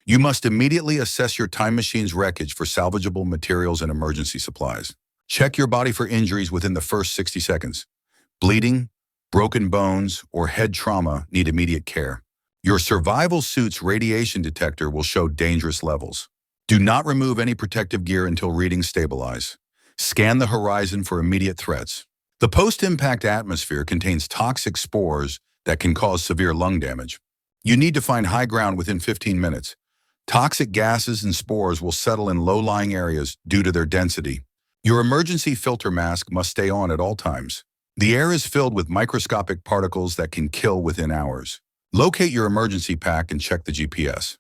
You must immediately assess your time machine's wreckage for salvageable materials and emergency supplies. Check your body for injuries within the first 60 seconds. Bleeding, broken bones, or head trauma need immediate care. Your survival suit's radiation detector will show dangerous levels. Do not remove any protective gear until readings stabilize. Scan the horizon for immediate threats. The post-impact atmosphere contains toxic spores that can cause severe lung damage. You need to find high ground within 15 minutes. Toxic gases and spores will settle in low-lying areas due to their density. Your emergency filter mask must stay on at all times. The air is filled with microscopic particles that can kill within hours. Locate your emergency pack and check the GPS.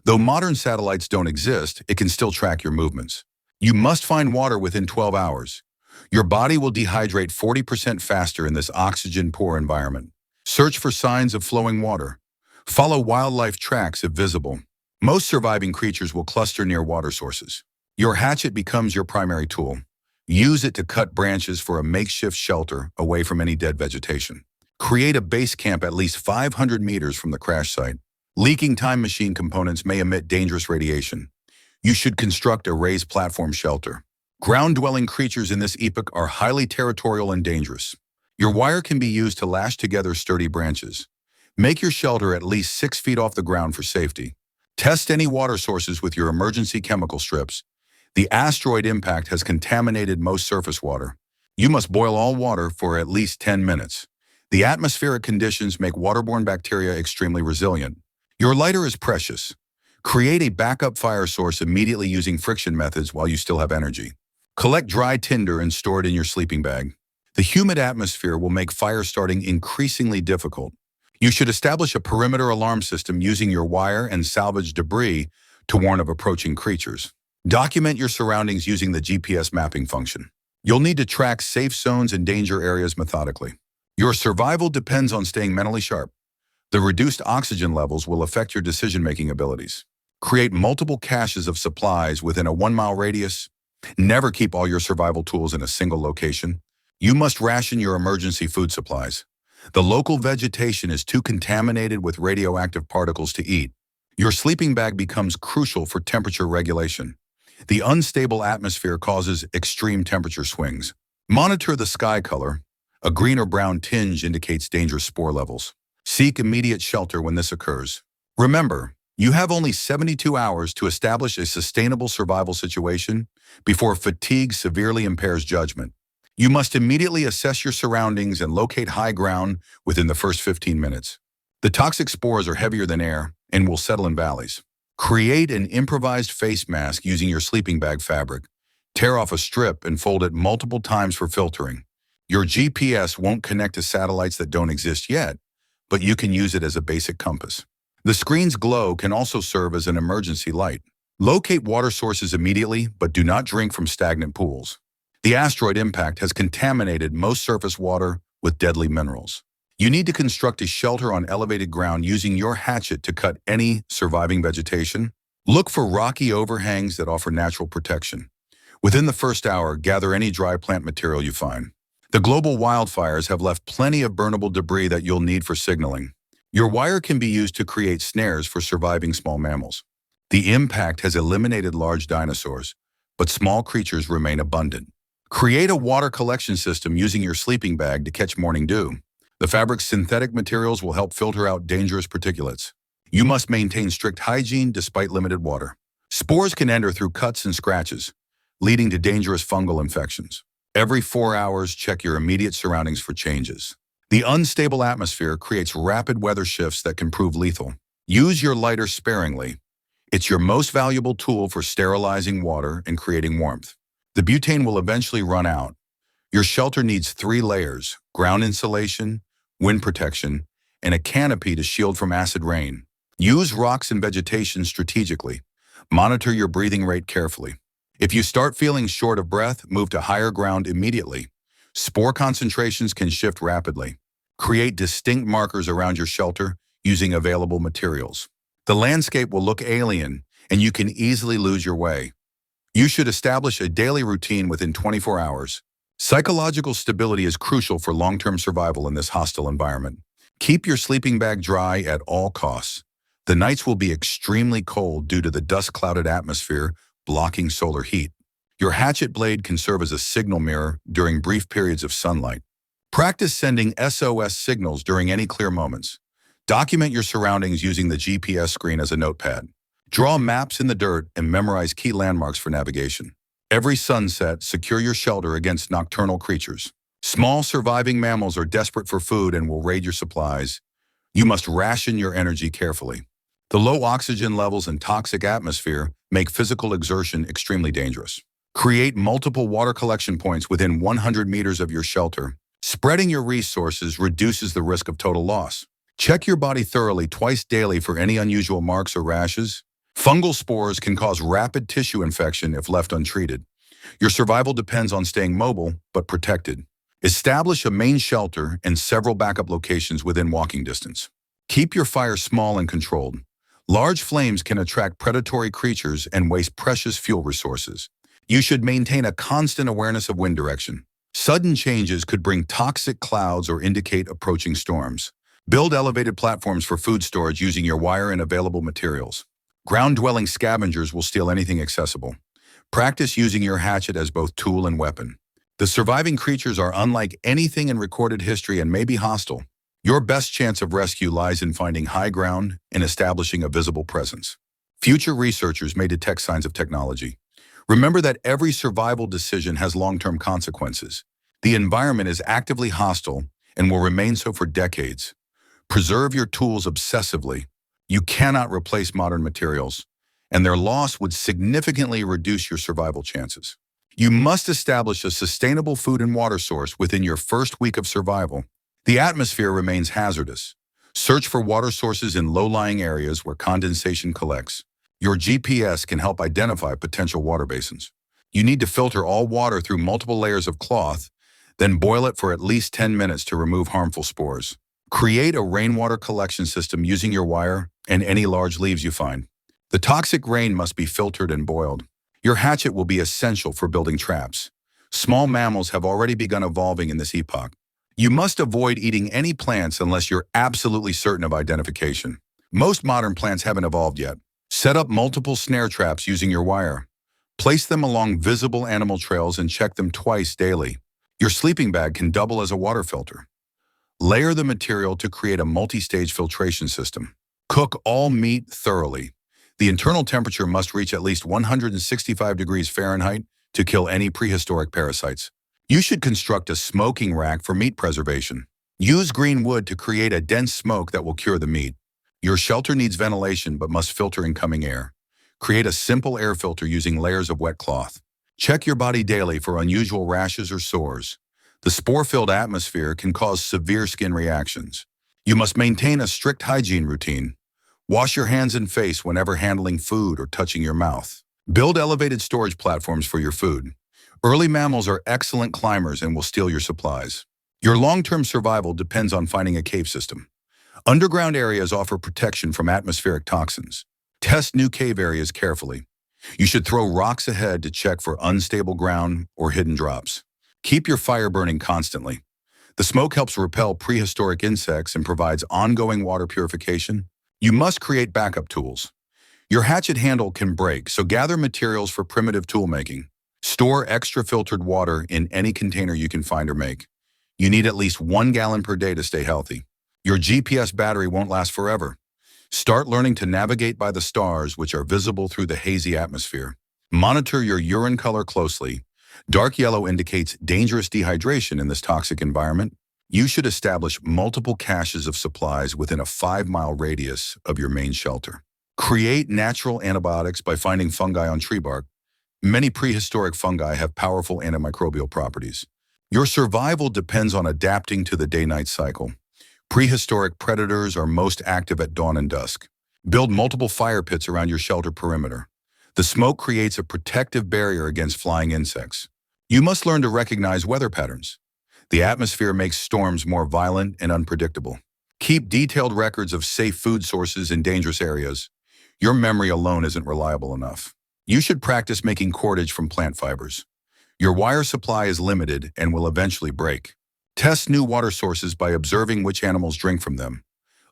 Though modern satellites don't exist, it can still track your movements. You must find water within 12 hours. Your body will dehydrate 40% faster in this oxygen-poor environment. Search for signs of flowing water. Follow wildlife tracks if visible. Most surviving creatures will cluster near water sources. Your hatchet becomes your primary tool. Use it to cut branches for a makeshift shelter away from any dead vegetation. Create a base camp at least 500 meters from the crash site. Leaking time machine components may emit dangerous radiation. You should construct a raised platform shelter. Ground-dwelling creatures in this epoch are highly territorial and dangerous. Your wire can be used to lash together sturdy branches. Make your shelter at least 6 feet off the ground for safety. Test any water sources with your emergency chemical strips. The asteroid impact has contaminated most surface water. You must boil all water for at least 10 minutes. The atmospheric conditions make waterborne bacteria extremely resilient. Your lighter is precious. Create a backup fire source immediately using friction methods while you still have energy. Collect dry tinder and store it in your sleeping bag. The humid atmosphere will make fire starting increasingly difficult. You should establish a perimeter alarm system using your wire and salvage debris to warn of approaching creatures. Document your surroundings using the GPS mapping function. You'll need to track safe zones and danger areas methodically. Your survival depends on staying mentally sharp. The reduced oxygen levels will affect your decision-making abilities. Create multiple caches of supplies within a 1-mile radius. Never keep all your survival tools in a single location. You must ration your emergency food supplies. The local vegetation is too contaminated with radioactive particles to eat. Your sleeping bag becomes crucial for temperature regulation. The unstable atmosphere causes extreme temperature swings. Monitor the sky color. A green or brown tinge indicates dangerous spore levels. Seek immediate shelter when this occurs. Remember, you have only 72 hours to establish a sustainable survival situation before fatigue severely impairs judgment. You must immediately assess your surroundings and locate high ground within the first 15 minutes. The toxic spores are heavier than air and will settle in valleys. Create an improvised face mask using your sleeping bag fabric. Tear off a strip and fold it multiple times for filtering. Your GPS won't connect to satellites that don't exist yet, but you can use it as a basic compass. The screen's glow can also serve as an emergency light. Locate water sources immediately, but do not drink from stagnant pools. The asteroid impact has contaminated most surface water with deadly minerals. You need to construct a shelter on elevated ground using your hatchet to cut any surviving vegetation. Look for rocky overhangs that offer natural protection. Within the first hour, gather any dry plant material you find. The global wildfires have left plenty of burnable debris that you'll need for signaling. Your wire can be used to create snares for surviving small mammals. The impact has eliminated large dinosaurs, but small creatures remain abundant. Create a water collection system using your sleeping bag to catch morning dew. The fabric's synthetic materials will help filter out dangerous particulates. You must maintain strict hygiene despite limited water. Spores can enter through cuts and scratches, leading to dangerous fungal infections. Every 4 hours, check your immediate surroundings for changes. The unstable atmosphere creates rapid weather shifts that can prove lethal. Use your lighter sparingly. It's your most valuable tool for sterilizing water and creating warmth. The butane will eventually run out. Your shelter needs 3 layers: ground insulation, wind protection, and a canopy to shield from acid rain. Use rocks and vegetation strategically. Monitor your breathing rate carefully. If you start feeling short of breath, move to higher ground immediately. Spore concentrations can shift rapidly. Create distinct markers around your shelter using available materials. The landscape will look alien, and you can easily lose your way. You should establish a daily routine within 24 hours. Psychological stability is crucial for long-term survival in this hostile environment. Keep your sleeping bag dry at all costs. The nights will be extremely cold due to the dust-clouded atmosphere blocking solar heat. Your hatchet blade can serve as a signal mirror during brief periods of sunlight. Practice sending SOS signals during any clear moments. Document your surroundings using the GPS screen as a notepad. Draw maps in the dirt and memorize key landmarks for navigation. Every sunset, secure your shelter against nocturnal creatures. Small surviving mammals are desperate for food and will raid your supplies. You must ration your energy carefully. The low oxygen levels and toxic atmosphere make physical exertion extremely dangerous. Create multiple water collection points within 100 meters of your shelter. Spreading your resources reduces the risk of total loss. Check your body thoroughly twice daily for any unusual marks or rashes. Fungal spores can cause rapid tissue infection if left untreated. Your survival depends on staying mobile but protected. Establish a main shelter and several backup locations within walking distance. Keep your fire small and controlled. Large flames can attract predatory creatures and waste precious fuel resources. You should maintain a constant awareness of wind direction. Sudden changes could bring toxic clouds or indicate approaching storms. Build elevated platforms for food storage using your wire and available materials. Ground-dwelling scavengers will steal anything accessible. Practice using your hatchet as both tool and weapon. The surviving creatures are unlike anything in recorded history and may be hostile. Your best chance of rescue lies in finding high ground and establishing a visible presence. Future researchers may detect signs of technology. Remember that every survival decision has long-term consequences. The environment is actively hostile and will remain so for decades. Preserve your tools obsessively. You cannot replace modern materials, and their loss would significantly reduce your survival chances. You must establish a sustainable food and water source within your first week of survival. The atmosphere remains hazardous. Search for water sources in low-lying areas where condensation collects. Your GPS can help identify potential water basins. You need to filter all water through multiple layers of cloth, then boil it for at least 10 minutes to remove harmful spores. Create a rainwater collection system using your wire and any large leaves you find. The toxic rain must be filtered and boiled. Your hatchet will be essential for building traps. Small mammals have already begun evolving in this epoch. You must avoid eating any plants unless you're absolutely certain of identification. Most modern plants haven't evolved yet. Set up multiple snare traps using your wire. Place them along visible animal trails and check them twice daily. Your sleeping bag can double as a water filter. Layer the material to create a multi-stage filtration system. Cook all meat thoroughly. The internal temperature must reach at least 165 degrees Fahrenheit to kill any prehistoric parasites. You should construct a smoking rack for meat preservation. Use green wood to create a dense smoke that will cure the meat. Your shelter needs ventilation but must filter incoming air. Create a simple air filter using layers of wet cloth. Check your body daily for unusual rashes or sores. The spore-filled atmosphere can cause severe skin reactions. You must maintain a strict hygiene routine. Wash your hands and face whenever handling food or touching your mouth. Build elevated storage platforms for your food. Early mammals are excellent climbers and will steal your supplies. Your long-term survival depends on finding a cave system. Underground areas offer protection from atmospheric toxins. Test new cave areas carefully. You should throw rocks ahead to check for unstable ground or hidden drops. Keep your fire burning constantly. The smoke helps repel prehistoric insects and provides ongoing water purification. You must create backup tools. Your hatchet handle can break, so gather materials for primitive tool making. Store extra filtered water in any container you can find or make. You need at least 1 gallon per day to stay healthy. Your GPS battery won't last forever. Start learning to navigate by the stars, which are visible through the hazy atmosphere. Monitor your urine color closely. Dark yellow indicates dangerous dehydration in this toxic environment. You should establish multiple caches of supplies within a 5-mile radius of your main shelter. Create natural antibiotics by finding fungi on tree bark. Many prehistoric fungi have powerful antimicrobial properties. Your survival depends on adapting to the day-night cycle. Prehistoric predators are most active at dawn and dusk. Build multiple fire pits around your shelter perimeter. The smoke creates a protective barrier against flying insects. You must learn to recognize weather patterns. The atmosphere makes storms more violent and unpredictable. Keep detailed records of safe food sources in dangerous areas. Your memory alone isn't reliable enough. You should practice making cordage from plant fibers. Your wire supply is limited and will eventually break. Test new water sources by observing which animals drink from them.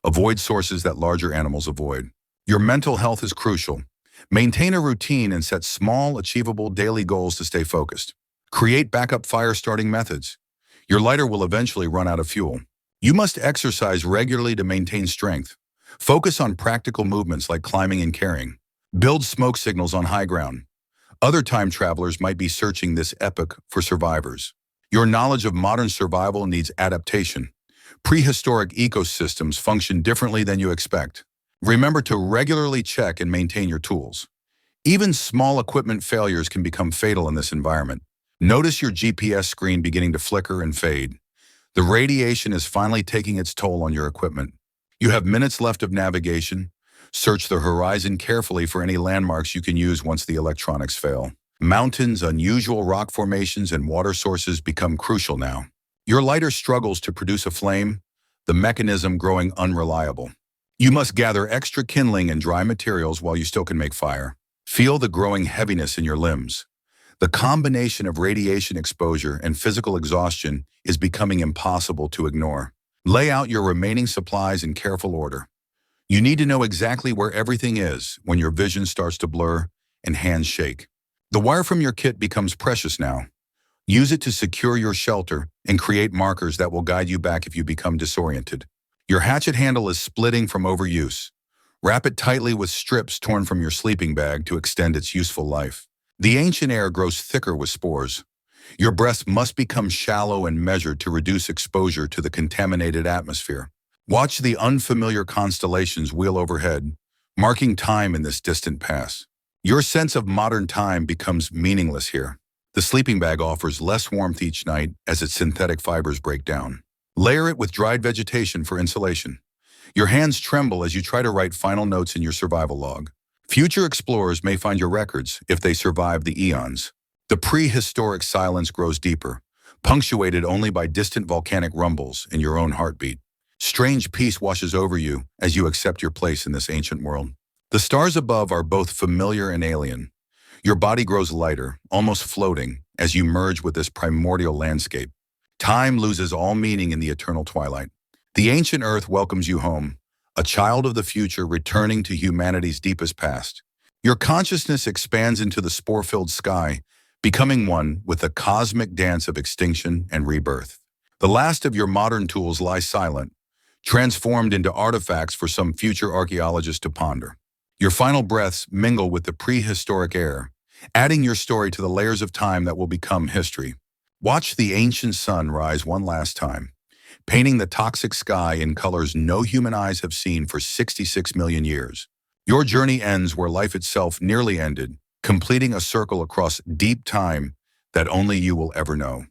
Avoid sources that larger animals avoid. Your mental health is crucial. Maintain a routine and set small, achievable daily goals to stay focused. Create backup fire starting methods. Your lighter will eventually run out of fuel. You must exercise regularly to maintain strength. Focus on practical movements like climbing and carrying. Build smoke signals on high ground. Other time travelers might be searching this epoch for survivors. Your knowledge of modern survival needs adaptation. Prehistoric ecosystems function differently than you expect. Remember to regularly check and maintain your tools. Even small equipment failures can become fatal in this environment. Notice your GPS screen beginning to flicker and fade. The radiation is finally taking its toll on your equipment. You have minutes left of navigation. Search the horizon carefully for any landmarks you can use once the electronics fail. Mountains, unusual rock formations, and water sources become crucial now. Your lighter struggles to produce a flame, the mechanism growing unreliable. You must gather extra kindling and dry materials while you still can make fire. Feel the growing heaviness in your limbs. The combination of radiation exposure and physical exhaustion is becoming impossible to ignore. Lay out your remaining supplies in careful order. You need to know exactly where everything is when your vision starts to blur and hands shake. The wire from your kit becomes precious now. Use it to secure your shelter and create markers that will guide you back if you become disoriented. Your hatchet handle is splitting from overuse. Wrap it tightly with strips torn from your sleeping bag to extend its useful life. The ancient air grows thicker with spores. Your breaths must become shallow and measured to reduce exposure to the contaminated atmosphere. Watch the unfamiliar constellations wheel overhead, marking time in this distant past. Your sense of modern time becomes meaningless here. The sleeping bag offers less warmth each night as its synthetic fibers break down. Layer it with dried vegetation for insulation. Your hands tremble as you try to write final notes in your survival log. Future explorers may find your records if they survive the eons. The prehistoric silence grows deeper, punctuated only by distant volcanic rumbles and your own heartbeat. Strange peace washes over you as you accept your place in this ancient world. The stars above are both familiar and alien. Your body grows lighter, almost floating, as you merge with this primordial landscape. Time loses all meaning in the eternal twilight. The ancient earth welcomes you home, a child of the future returning to humanity's deepest past. Your consciousness expands into the spore-filled sky, becoming one with the cosmic dance of extinction and rebirth. The last of your modern tools lie silent, transformed into artifacts for some future archaeologist to ponder. Your final breaths mingle with the prehistoric air, adding your story to the layers of time that will become history. Watch the ancient sun rise one last time, painting the toxic sky in colors no human eyes have seen for 66 million years. Your journey ends where life itself nearly ended, completing a circle across deep time that only you will ever know.